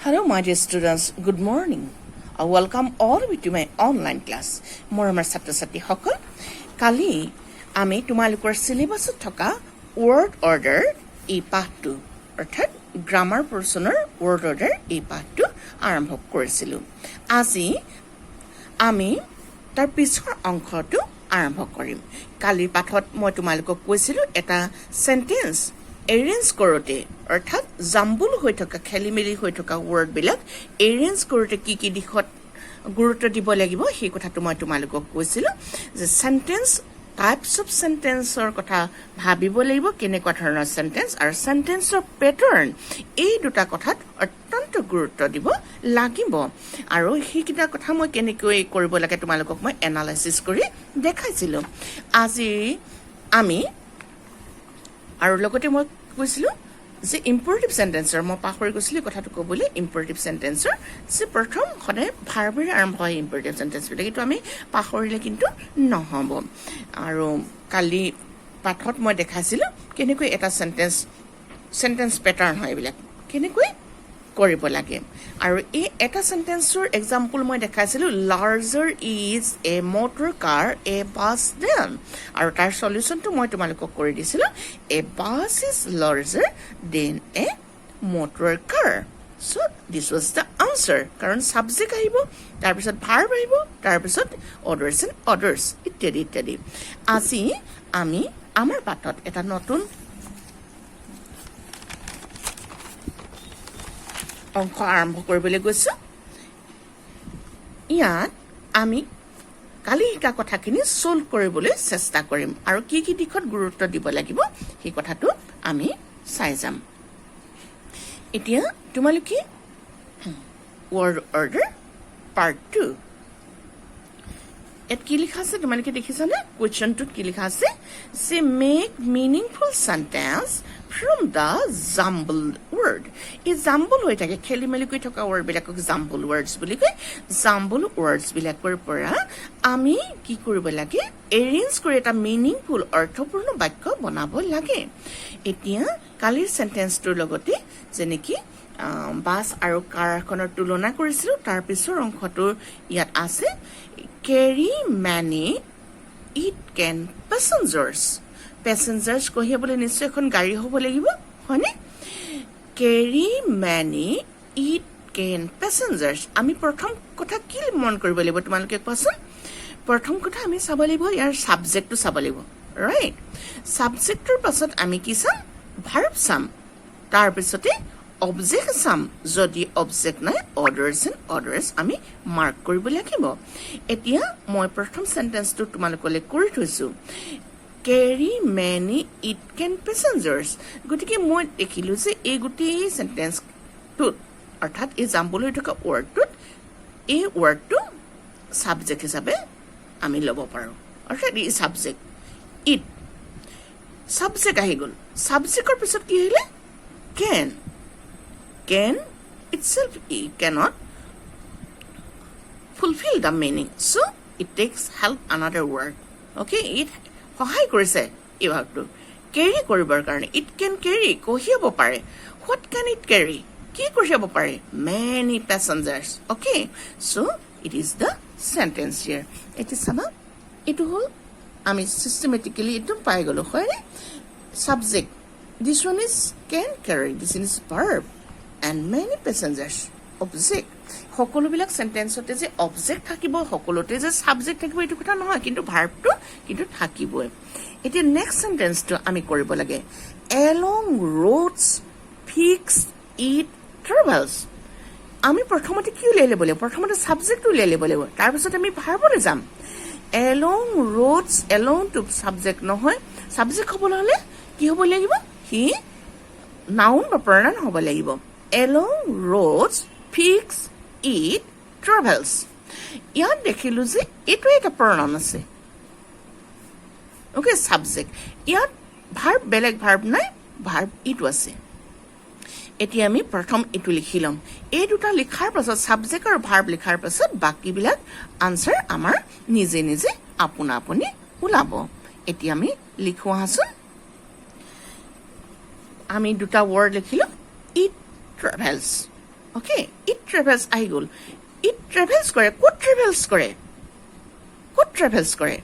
Hello, my dear students. Good morning. Welcome all of you to my online class. Moromar ছাত্ৰ-ছাত্ৰী সকল, কালি আমি তোমালোকৰ সিলেবাছত থকা word order এই পাঠটো অৰ্থাৎ গ্ৰামাৰ পৰ্চনৰ word order এই পাঠটো আৰম্ভ কৰিছিলোঁ। আজি আমি তাৰ পিছৰ অংশটো আৰম্ভ কৰিম। কালিৰ পাঠত মই তোমালোকক কৈছিলোঁ এটা সেন্টেন্স এৰেঞ্জ কৰোতে অৰ্থাৎ জাম্বুল হৈ থকা খেলিমেলি হৈ থকা ৱৰ্ডবিলাক এৰেঞ্জ কৰোতে কি কি দিশত গুৰুত্ব দিব লাগিব সেই কথাটো মই তোমালোকক কৈছিলোঁ যে সেন্টেন্স টাইপছ অফ সেন্টেন্সৰ কথা ভাবিব লাগিব কেনেকুৱা ধৰণৰ সেন্টেন্স আৰু সেন্টেন্সৰ পেটাৰ্ণ এই দুটা কথাত অত্যন্ত গুৰুত্ব দিব লাগিব আৰু সেইকেইটা কথা মই কেনেকৈ কৰিব লাগে তোমালোকক মই এনালাইচিছ কৰি দেখাইছিলোঁ। আজি আমি আৰু লগতে মই কৈছিলোঁ যে ইম্পাৰেটিভ সেন্টেন্সৰ মই পাহৰি গৈছিলোঁ কথাটো ক'বলৈ ইম্পাৰেটিভ সেন্টেন্সৰ যে প্ৰথম সদায় ভাৰ্বেৰে আৰম্ভ হয় ইম্পাৰেটিভ সেন্টেন্সবিলাক এইটো আমি পাহৰিলে কিন্তু নহ'ব। আৰু কালি পাঠত মই দেখাইছিলোঁ কেনেকৈ এটা সেন্টেন্স পেটাৰ্ণ হয় এইবিলাক কেনেকৈ কৰিব লাগে আৰু এই এটা সেন্টেন্সৰ এক্সাম্পল মই দেখাইছিলোঁ larger is a motor car a bus than আৰু তাৰ সলিউশ্যনটো মই তোমালোকক কৰি দিছিলোঁ a bus is larger than a motor car. So' this was the answer কাৰণ ছাবজেক্ট আহিব তাৰপিছত ভাৰ্ব আহিব তাৰপিছত অৰ্ডাৰ্ছ এণ্ড অৰ্ডাৰ্ছ ইত্যাদি ইত্যাদি। আজি আমি আমাৰ পাঠত এটা নতুন অংশ আৰম্ভ কৰিবলৈ গৈছোঁ। ইয়াত আমি কালি শিকা কথাখিনি ছল্ভ কৰিবলৈ চেষ্টা কৰিম আৰু কি কি দিশত গুৰুত্ব দিব লাগিব সেই কথাটো আমি চাই যাম। এতিয়া তোমালোকে ৱৰ্ড অৰ্ডাৰ পাৰ্ট 2 ইয়াত কি লিখা আছে তোমালোকে দেখিছানে কুৱেশ্যনটোত কি লিখা আছে যে make meaningful sentence from the jumbled word. এই জাম্বল হৈ থাকে খেলি মেলি কৰি থকা ৱৰ্ডবিলাকক জাম্বল ৱৰ্ডছ বুলি কয়। জাম্বল ৱৰ্ডছবিলাকৰ পৰা আমি কি কৰিব লাগে এৰেঞ্জ কৰি এটা মিনিংফুল অৰ্থপূৰ্ণ বাক্য বনাব লাগে। এতিয়া কালিৰ সেন্টেন্সটোৰ লগতে যেনেকি বাছ আৰু কাৰ এখনৰ তুলনা কৰিছিলোঁ তাৰ পিছৰ অংশটোৰ ইয়াত আছে carry many it can passengers passengers কঢ়িয়াবলৈ নিশ্চয় এখন গাড়ী হ'ব লাগিব হয়নে carry many it can passengers আমি প্ৰথম কথা কি মন কৰিব লাগিব তোমালোকে কোৱাচোন প্ৰথম কথা আমি চাব লাগিব ইয়াৰ ছাবজেক্টটো চাব লাগিব ৰাইট ছাবজেক্টৰ পাছত আমি কি চাম ভাৰ্ব চাম তাৰপিছতে অবজেক্ট চাম যদি অবজেক্ট নাই অৰ্ডাৰ্ছ এণ্ড অৰ্ডাৰ্ছ আমি মাৰ্ক কৰিব লাগিব। এতিয়া মই প্ৰথম সেন্টেন্সটো তোমালোকলৈ কৰি থৈছোঁ carry many it can passengers গতিকে মই দেখিলোঁ যে এই গোটেই সেন্টেন্সটোত অৰ্থাৎ এই জাম্বল হৈ থকা ৱৰ্ডটোত এই ৱৰ্ডটো ছাবজেক্ট হিচাপে আমি ল'ব পাৰোঁ অৰ্থাৎ এই ছাবজেক্ট ইট ছাবজেক্ট আহি গ'ল ছাবজেক্টৰ পিছত কি আহিলে can itself cannot fulfill the meaning so it takes help another word okay it সহায় কৰিছে এই ভাগটো কেৰি কৰিবৰ কাৰণে ইট কেন কেৰি কঢ়িয়াব পাৰে হোৱাট কেন ইট কেৰি কি কঢ়িয়াব পাৰে many passengers okay so' it is the sentence here এতিয়া চাবা এইটো হ'ল আমি চিষ্টেমেটিকেলি একদম পাই গ'লোঁ হয়নে subject this one is can carry this is verb and many passengers object সকলোবিলাক সেন্টেন্সতে যে অবজেক্ট থাকিব সকলোতে যে সাবজেক্ট থাকিব এইটো কথা নহয় কিন্তু ভাৰ্বটো কিন্তু থাকিবই। এতিয়া নেক্সট সেন্টেন্সটো আমি কৰিব লাগে along roads fix it travels আমি প্ৰথমতে কি উলিয়াই ল'ব লাগিব প্ৰথমতে সাবজেক্টটো উলিয়াই ল'ব লাগিব তাৰপিছত আমি ভাৰ্বলৈ যাম along roads along to subject নহয় সাবজেক্ট হ'বলৈ হ'লে কি হ'ব লাগিব সি নাউন বা প্ৰনাউন হ'ব লাগিব along roads fix it travels ইয়াত দেখিলোঁ যে এইটো এটা প্ৰনাউন আছে অ'কে ছাবজেক্ট ইয়াত ভাৰ্ব বেলেগ ভাৰ্ব নাই ভাৰ্ব ইটো আছে এতিয়া আমি প্ৰথম এইটো লিখি ল'ম এই দুটা লিখাৰ পাছত ছাবজেক্ট আৰু ভাৰ্ব লিখাৰ পাছত বাকীবিলাক আনচাৰ আমাৰ নিজে নিজে আপোনা আপুনি ওলাব। এতিয়া আমি লিখোঁ আহাচোন আমি দুটা ৱৰ্ড লিখিলোঁ it travels Okay, it travels আহি গ'ল. It travels কৰে. ক'ত travels কৰে? ক'ত travels কৰে?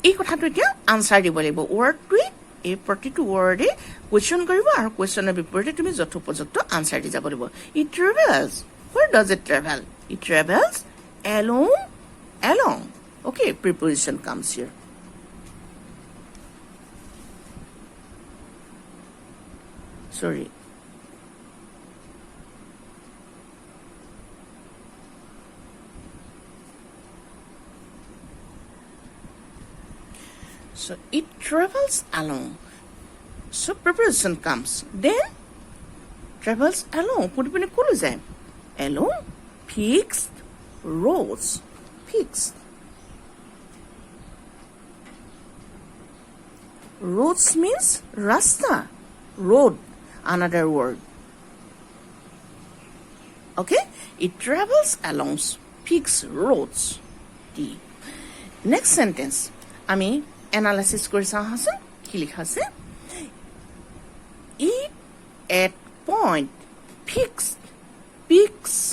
এই কথাটো এতিয়া আনসাৰ দিব লাগিব. ৱৰ্ডটোৱে এই প্ৰতিটো ৱৰ্ডে কুৱেশ্যন কৰিব আৰু কুৱেশ্যনৰ বিপৰীতে তুমি যথোপযুক্ত আনসাৰ দি যাব লাগিব. It travels. Where does it travel? It travels along. Okay, preposition comes here. Sorry. So it travels along. So preposition comes. Then travels along. Putipine kulu jay. Along fixed roads. Fixed. Roads means rasta. Road. Another word. Okay? It travels along fixed roads. D. Next sentence. Ami analysis কৰি চাওঁ হাসন কি লিখা আছে it at point fixed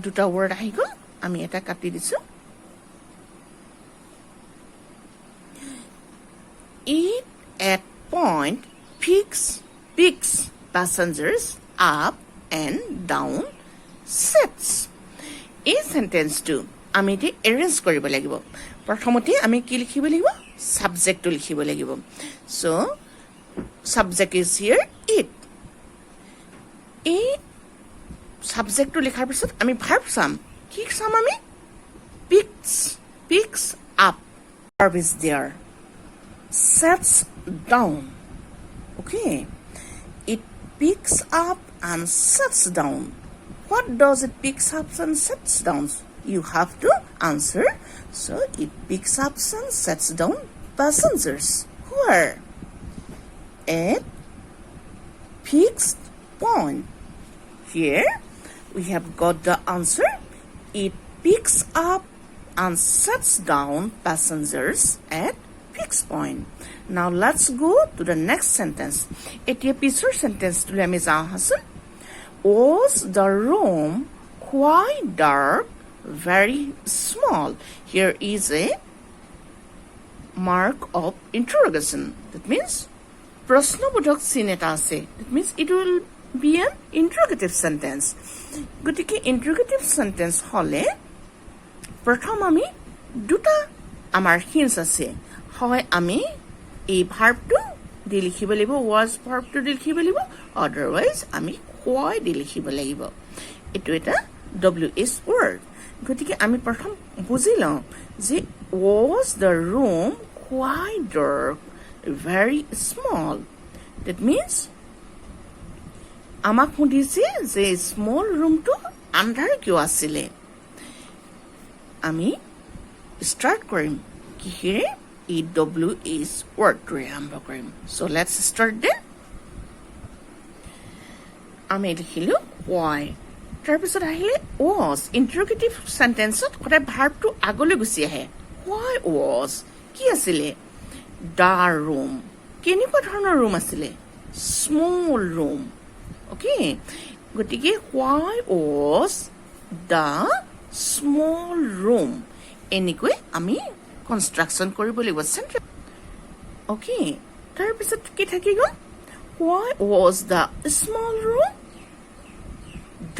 দুটা word আহি গ'ল আমি এটা কাটি দিছো it at point picks passengers up and down sets এই সেন্টেন্সটো আমি এটি এৰেঞ্জ কৰিব লাগিব প্ৰথমতে আমি কি লিখিব লাগিব সাবজেক্টটো লিখিব লাগিব so subject is here it এই সাবজেক্টটো লিখাৰ পিছত আমি ভাৰ্ব চাম কি চাম আমি picks up verb is there sets down okay it picks up and sets down what does it picks up and sets down you have to answer. So it picks up and sets down passengers. Where? At fixed point. Here we have got the answer. It picks up and sets down passengers at fixed point. Now let's go to the next sentence. Etia pisor sentence to lemi jao hasun. Was the room quite dark? Very small. Here is a mark of interrogation. That means প্রশ্নবোধক চিন এটা আছে. That means it will be an interrogative sentence. গতিকে interrogative sentence হলে প্ৰথম আমি দুটা আমাৰ hints আছে. হয় আমি এই ভাৰ্বটো দি লিখিব লাগিব was ভাৰ্বটো দি লিখিব লাগিব otherwise আমি why দি লিখিব লাগিব. এটো এটা WS word. গতিকে আমি প্ৰথম বুজিলাম যে was the room quite dark very small that means আমাক সুধিছে যে স্মল ৰুমটো আন্ধাৰ কিয় আছিলে আমি ষ্টাৰ্ট কৰিম কিহেৰে EWS wordটোৰে আৰম্ভ কৰিম so let's start then আমি লিখিলো why তাৰপিছত আহিলে was interrogative sentenceত কোটা ভাৰ্বটো আগলৈ গুছি আহে why was কি আছিলে the room কেনেকুৱা ধৰণৰ ৰুম আছিলে small room okay গতিকে why was the small room এনেকৈ আমি কনষ্ট্ৰাকচন কৰিব লাগিব সেন্টেন্স okay তাৰপিছত কি থাকি গ'ল why was the small room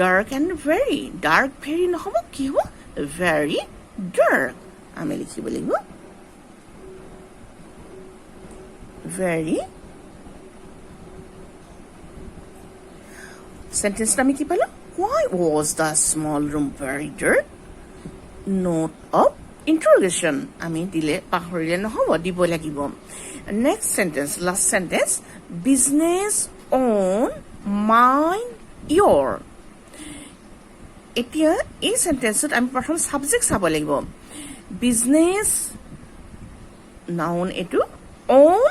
dark and very নহব কি হ'ব very dark আমি লিখিব লাগিব very sentence আমি কি পালো why was the small room very dark note of interrogation আমি দিলে পাহৰিলে নহব দিব লাগিব next sentence last sentence business on mind your এতিয়া এই সেন্টেন্সত আমি প্ৰথম সাবজেক্ট চাব লাগিব বিজনেস নাউন এটো on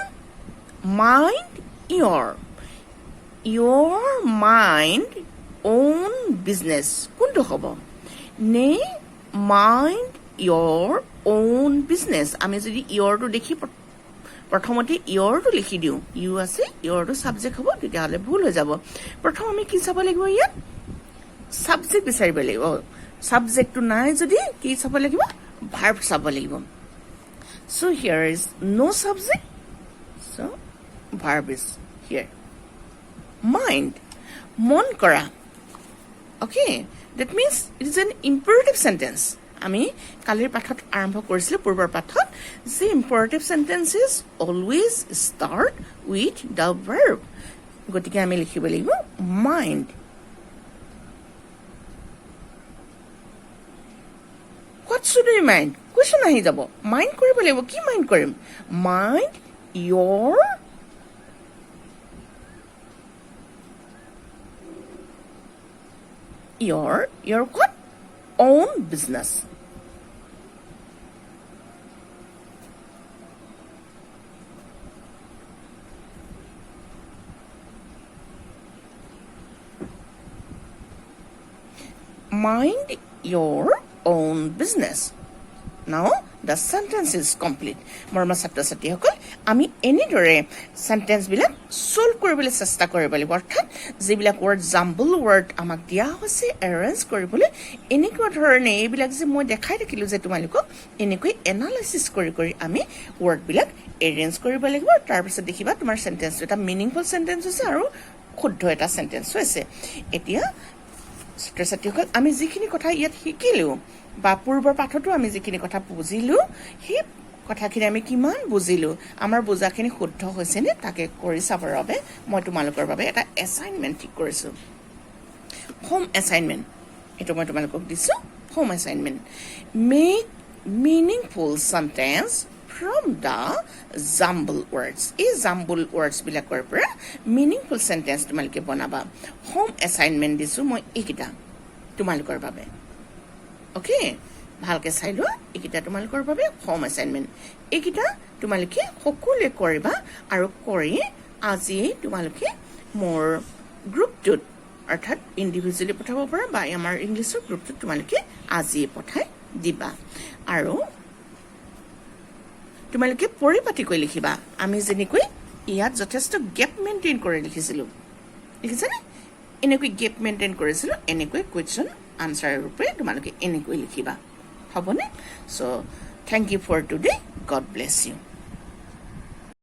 mind your mind own business কোনটো হ'ব নে mind your own business আমি যদি your টো দেখি প্ৰথমতে your টো লিখি দিও ইউ আছে your টো সাবজেক্ট হ'ব তেতিয়া হলে ভুল হৈ যাব প্ৰথম আমি কি চাব লাগিব ইয়াত সাবজেক্ট বিচাৰিব লাগিব সাবজেক্টটো নাই যদি কি চাব লাগিব ভাৰ্ব চাব লাগিব so here is no subject so verb is here mind মন কৰা okay that means it is an imperative sentence আমি কালিৰ পাঠত আৰম্ভ কৰিছিলো পূৰ্বৰ পাঠত যে imperative sentences always start with the verb গতিকে আমি লিখিব লাগিব mind what should we mind question আহি যাব mind কৰিব লাগিব কি mind কৰিম mind your what own business mind your own business now the sentence is complete মৰমৰ ছাত্ৰ-ছাত্ৰীসকল আমি এনেদৰে সেন্টেন্স বিলাক সলভ কৰিবলৈ চেষ্টা কৰিব লাগিব অৰ্থাৎ যিবিলাক ওয়াৰ্ড জাম্বল ওয়াৰ্ড আমাক দিয়া হৈছে এৰেঞ্জ কৰিবলৈ এনেকুৱা ধৰণে এইবিলাক যে মই দেখাই থাকিলো যে তোমালোকক এনেকৈ এনালাইসিস কৰি কৰি আমি ওয়াৰ্ড বিলাক এৰেঞ্জ কৰিব লাগিব তাৰ পিছত দেখিবা তোমাৰ সেন্টেন্স এটা মিনিংফুল সেন্টেন্স হৈছে আৰু শুদ্ধ এটা সেন্টেন্স হৈছে এতিয়া ছাত্ৰ-ছাত্ৰীসকল আমি যিখিনি কথা ইয়াত শিকিলো বা পূৰ্বৰ পাঠতো আমি যিখিনি কথা বুজিলো সেই কথাখিনি আমি কিমান বুজিলো আমাৰ বুজাখিনি শুদ্ধ হৈছে নে তাকে কৰি চাবৰ বাবে মই তোমালোকৰ বাবে এটা এছাইনমেন্ট ঠিক কৰিছো হোম এছাইনমেন্ট এটো মই তোমালোকক দিছো home assignment make meaningful sentence from the jumble words এই jumble words বিলাকৰ পৰা মিনিংফুল সেন্টেন্স তোমালোকে বনাবা হোম এছাইনমেন্ট দিছো মই এইকিটা তোমালোকৰ বাবে ওকে ভালকে চাই লোৱা এইকিটা তোমালোকৰ বাবে হোম এছাইনমেন্ট এইকিটা তোমালোকে সকলোৱে কৰিবা আৰু কৰি আজি তোমালোকে মোৰ গ্ৰুপটোত অৰ্থাৎ ইন্ডিভিজুৱেলি পঠাব পাৰা বা আমাৰ ইংলিছৰ গ্ৰুপটোত তোমালোকে আজি পঠাই দিবা আৰু তোমালোকে পৰিপাটি কৰি লিখিবা আমি যেনেকৈ ইয়াত যথেষ্ট গেপ মেইনটেইন কৰি লিখিছিলো লিখিছানে এনেকৈ গেপ মেইনটেইন কৰিছিলো এনেকৈ কোৱেশ্চন আনসাৰ ৰূপে তোমালোকে এনেকৈ লিখিবা হবনে so thank you for today God bless U